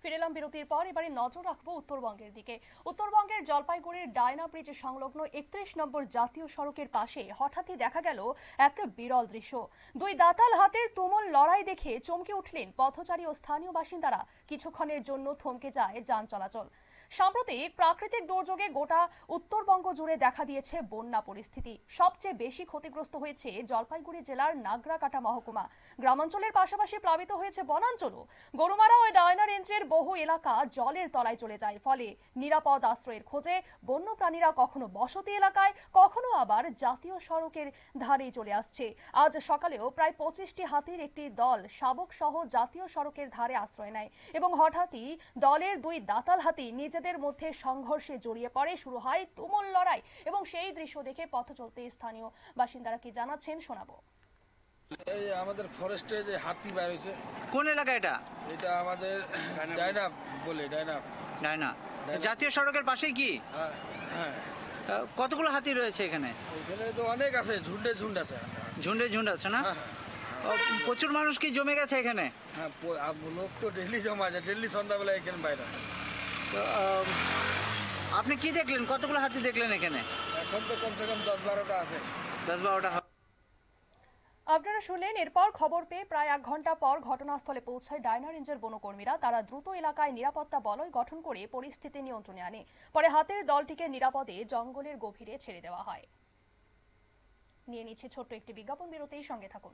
ফিরে এলাম বিরতির পর। এবারে নজর রাখবো উত্তরবঙ্গের দিকে। উত্তরবঙ্গের জলপাইগুড়ির ডায়না ব্রিজ সংলগ্ন 31 নম্বর জাতীয় সড়কের পাশে হঠাৎই দেখা গেল এক বিরল দৃশ্য। দুই দাতাল হাতের তুমুল লড়াই দেখে চমকে উঠলেন পথচারী ও স্থানীয় বাসিন্দারা। কিছুক্ষণের জন্য থমকে যায় যান চলাচল। সাম্প্রতিক প্রাকৃতিক দুর্যোগে গোটা উত্তরবঙ্গ জুড়ে দেখা দিয়েছে বন্যা পরিস্থিতি। সবচেয়ে বেশি ক্ষতিগ্রস্ত হয়েছে জলপাইগুড়ি জেলার নাগরাকাটা মহকুমা। গ্রামাঞ্চলের পাশাপাশি প্লাবিত হয়েছে বনাঞ্চলও। গরুমারা ও ডায়না রেঞ্জের বহু এলাকা জলের তলায় চলে যায়। ফলে নিরাপদ আশ্রয়ের খোঁজে বন্যপ্রাণীরা কখনো বসতি এলাকায়, কখনো আবার জাতীয় সড়কের ধারেই চলে আসছে। আজ সকালেও প্রায় 25টি হাতির একটি দল শাবক সহ জাতীয় সড়কের ধারে আশ্রয় নেয় এবং হঠাৎই দলের দুই দাতাল হাতি নিজেদের মধ্যে সংঘর্ষে জড়িয়ে পড়ে। শুরু হয় তুমুল লড়াই এবং সেই দৃশ্য দেখে পথ চলতে স্থানীয় বাসিন্দারা কি জানাচ্ছেন শোনাবো। এই আমাদের ফরেস্টে যে হাতি বের হয়েছে। কোন এলাকা এটা? এটা আমাদের ডায়না বলে, ডায়না ডায়না জাতীয় সড়কের পাশেই কি? হ্যাঁ হ্যাঁ। কতগুলো হাতি রয়েছে এখানে? এখানে তো অনেক আছে, ঝুন্ডে ঝুন্ড আছে। ঝুন্ডে ঝুন্ড আছে না? হ্যাঁ প্রচুর মানুষ কি জমে গেছে এখানে? হ্যাঁ, লোক তো ডেলি জমা যায়, ডেলি সন্ধ্যাবেলা এখানে বাইরে। তো, আপনি কি দেখলেন? কতগুলো হাতি দেখলেন এখানে? এখন তো কমসে কম 10-12টা আছে। 10-12টা। আপনারা শুনলেন। এরপর খবর পেয়ে প্রায় 1 ঘন্টা পর ঘটনাস্থলে পৌঁছায় ডায়না রেঞ্জের বনকর্মীরা। তারা দ্রুত এলাকায় নিরাপত্তা বলয় গঠন করে পরিস্থিতি নিয়ন্ত্রণে আনে। পরে হাতির দলটিকে নিরাপদে জঙ্গলের গভীরে ছেড়ে দেওয়া হয়। নিয়ে নিচ্ছে ছোট্ট একটি বিজ্ঞাপন বিরতির সঙ্গে থাকুন।